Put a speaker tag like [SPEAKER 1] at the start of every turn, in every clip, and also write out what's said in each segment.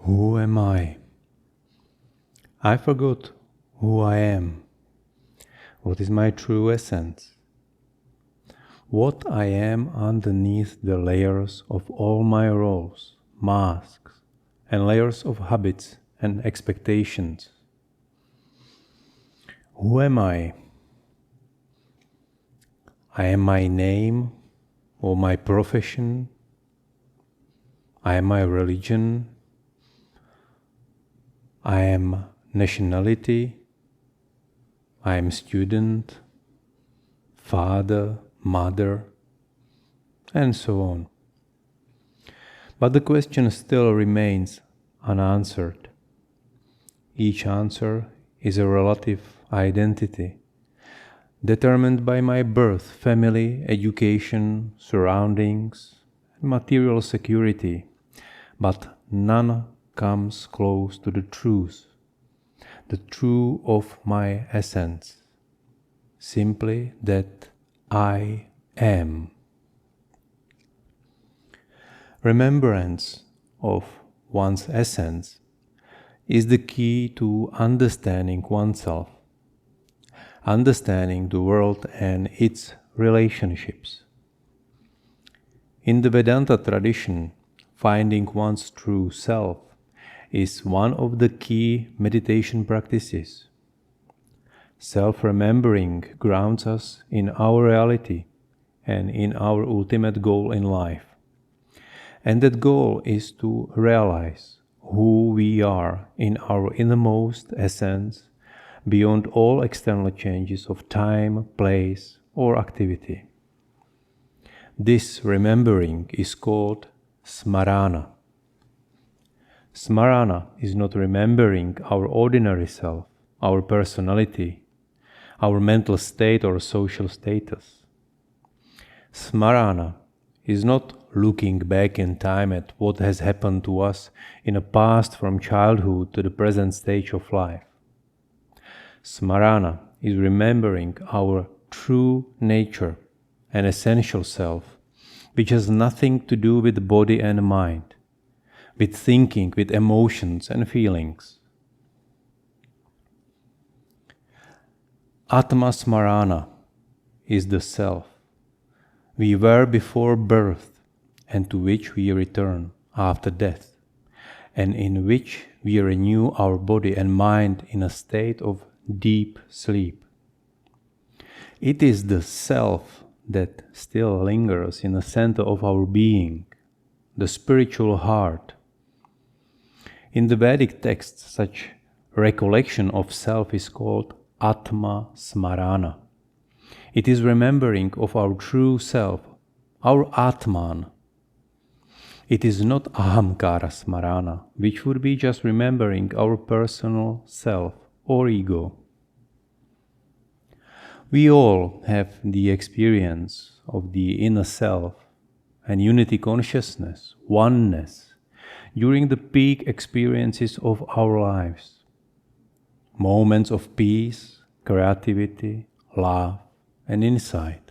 [SPEAKER 1] Who am I? I forgot who I am. What is my true essence? What I am underneath the layers of all my roles, masks, and layers of habits and expectations. Who am I? I am my name or my profession. I am my religion. I am nationality. I am student, father, mother, and so on. But the question still remains unanswered. Each answer is a relative identity, determined by my birth, family, education, surroundings, and material security, but none comes close to the truth of my essence, simply that I am. Remembrance of one's essence is the key to understanding oneself, understanding the world and its relationships. In the Vedanta tradition, finding one's true self is one of the key meditation practices. Self-remembering grounds us in our reality and in our ultimate goal in life. And that goal is to realize who we are in our innermost essence, beyond all external changes of time, place, or activity. This remembering is called smarana. Smarana is not remembering our ordinary self, our personality, our mental state or social status. Smarana is not looking back in time at what has happened to us in a past from childhood to the present stage of life. Smarana is remembering our true nature and essential self, which has nothing to do with the body and mind, with thinking, with emotions and feelings. Atma Smarana is the self we were before birth and to which we return after death, and in which we renew our body and mind in a state of deep sleep. It is the self that still lingers in the center of our being, the spiritual heart. In the Vedic texts, such recollection of self is called Atma Smarana. It is remembering of our true self, our Atman. It is not Ahamkara Smarana, which would be just remembering our personal self or ego. We all have the experience of the inner self and unity consciousness, oneness, during the peak experiences of our lives. Moments of peace, creativity, love, and insight.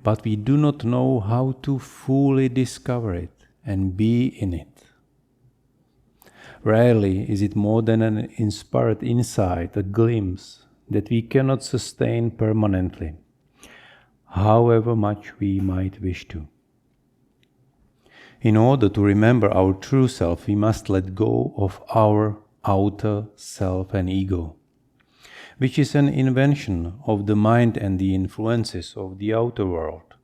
[SPEAKER 1] But we do not know how to fully discover it and be in it. Rarely is it more than an inspired insight, a glimpse that we cannot sustain permanently, however much we might wish to. In order to remember our true self, we must let go of our outer self and ego, which is an invention of the mind and the influences of the outer world.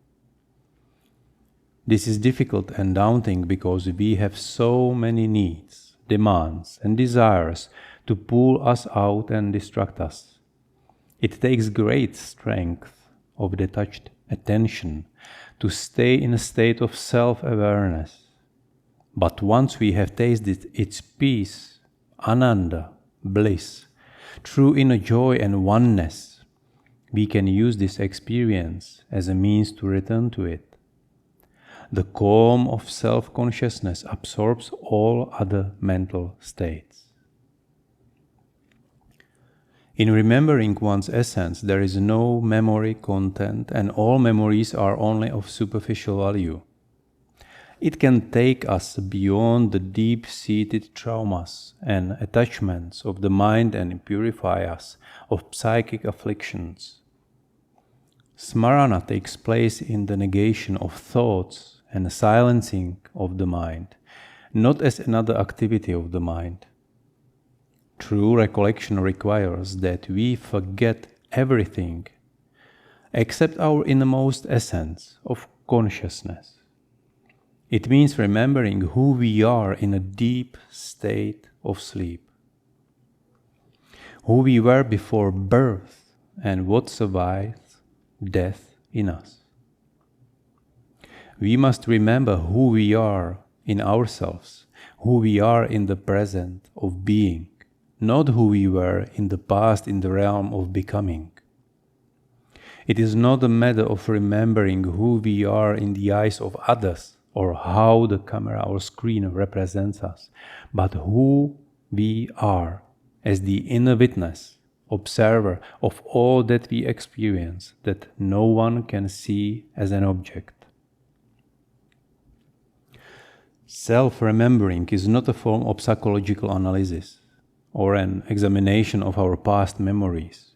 [SPEAKER 1] This is difficult and daunting because we have so many needs, demands, and desires to pull us out and distract us. It takes great strength of detached attention to stay in a state of self-awareness. But once we have tasted its peace, ananda, bliss, true inner joy and oneness, we can use this experience as a means to return to it. The calm of self-consciousness absorbs all other mental states. In remembering one's essence, there is no memory content, and all memories are only of superficial value. It can take us beyond the deep-seated traumas and attachments of the mind and purify us of psychic afflictions. Smarana takes place in the negation of thoughts and silencing of the mind, not as another activity of the mind. True recollection requires that we forget everything except our innermost essence of consciousness. It means remembering who we are in a deep state of sleep, who we were before birth and what survives death in us. We must remember who we are in ourselves, who we are in the present of being, not who we were in the past in the realm of becoming. It is not a matter of remembering who we are in the eyes of others or how the camera or screen represents us, but who we are as the inner witness, observer of all that we experience that no one can see as an object. Self-remembering is not a form of psychological analysis or an examination of our past memories.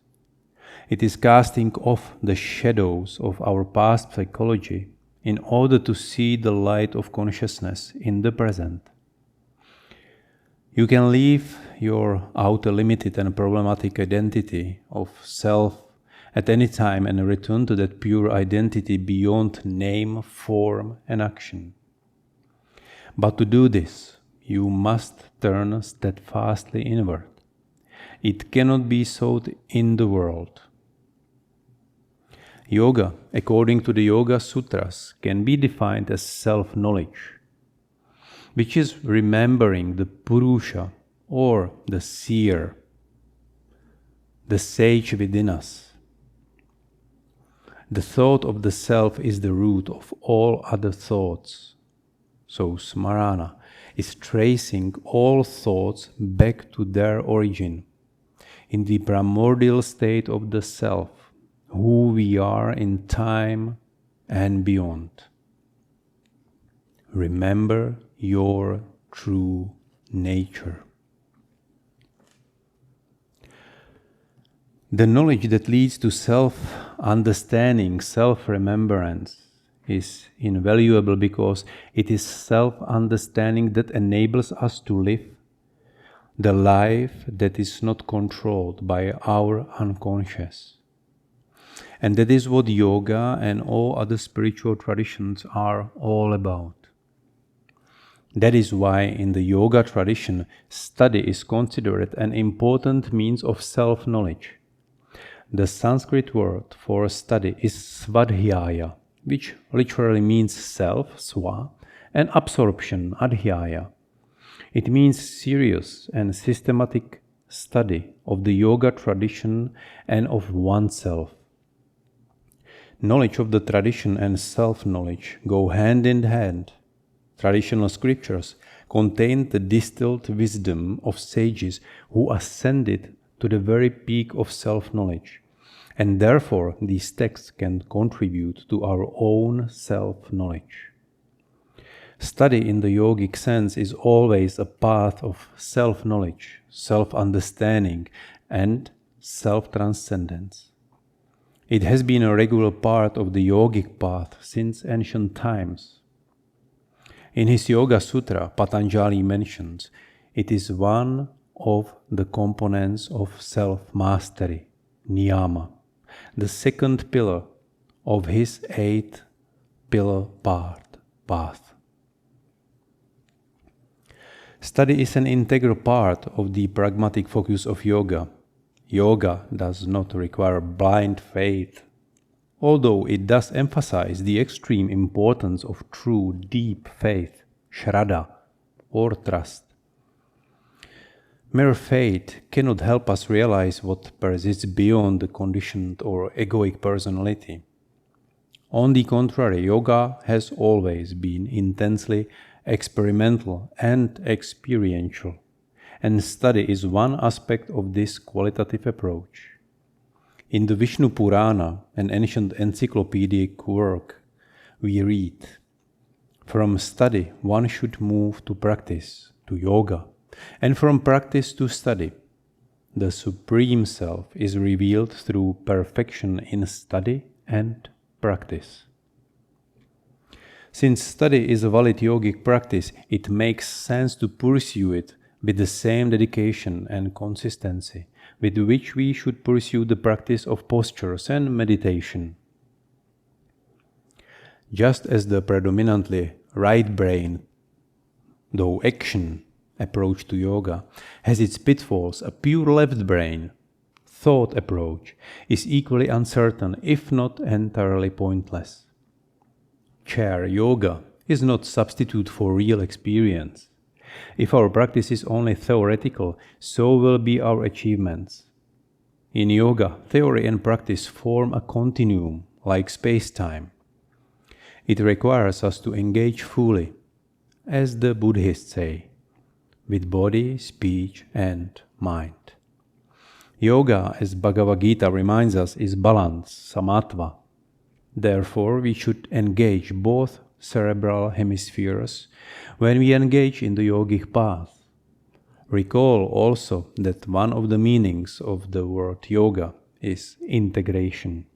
[SPEAKER 1] It is casting off the shadows of our past psychology in order to see the light of consciousness in the present. You can leave your outer limited and problematic identity of self at any time and return to that pure identity beyond name, form, and action. But to do this, you must turn steadfastly inward. It cannot be sought in the world. Yoga, according to the Yoga Sutras, can be defined as self-knowledge, which is remembering the Purusha or the seer, the sage within us. The thought of the self is the root of all other thoughts. So Smarana is tracing all thoughts back to their origin, in the primordial state of the self, who we are in time and beyond. Remember your true nature. The knowledge that leads to self-understanding, self-remembrance, is invaluable because it is self-understanding that enables us to live the life that is not controlled by our unconscious. And that is what yoga and all other spiritual traditions are all about. That is why in the yoga tradition, study is considered an important means of self-knowledge. The Sanskrit word for study is svadhyaya, which literally means self, swa, and absorption, adhyaya. It means serious and systematic study of the yoga tradition and of oneself. Knowledge of the tradition and self-knowledge go hand in hand. Traditional scriptures contain the distilled wisdom of sages who ascended to the very peak of self-knowledge, and therefore these texts can contribute to our own self-knowledge. Study in the yogic sense is always a path of self-knowledge, self-understanding, and self-transcendence. It has been a regular part of the yogic path since ancient times. In his Yoga Sutra, Patanjali mentions it is one of the components of self-mastery, niyama, the second pillar of his 8-pillar path. Study is an integral part of the pragmatic focus of yoga. Yoga does not require blind faith, although it does emphasize the extreme importance of true deep faith, shraddha, or trust. Mere faith cannot help us realize what persists beyond the conditioned or egoic personality. On the contrary, yoga has always been intensely experimental and experiential, and study is one aspect of this qualitative approach. In the Vishnu Purana, an ancient encyclopedic work, we read, From study, one should move to practice, to yoga, and from practice to study. The Supreme Self is revealed through perfection in study and practice. Since study is a valid yogic practice, it makes sense to pursue it with the same dedication and consistency with which we should pursue the practice of postures and meditation. Just as the predominantly right brain, though action, approach to yoga has its pitfalls, a pure left brain, thought approach is equally uncertain, if not entirely pointless. Chair yoga is not substitute for real experience. If our practice is only theoretical, so will be our achievements. In yoga, theory and practice form a continuum, like space-time. It requires us to engage fully, as the Buddhists say, with body, speech, and mind. Yoga, as Bhagavad Gita reminds us, is balance, samatva. Therefore, we should engage both cerebral hemispheres when we engage in the yogic path. Recall also that one of the meanings of the word yoga is integration.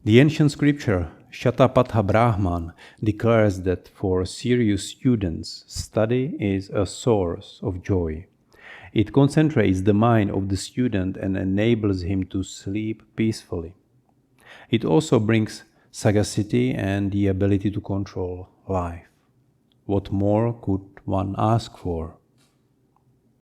[SPEAKER 1] The ancient scripture Shatapatha Brahman declares that for serious students, study is a source of joy. It concentrates the mind of the student and enables him to sleep peacefully. It also brings sagacity and the ability to control life. What more could one ask for?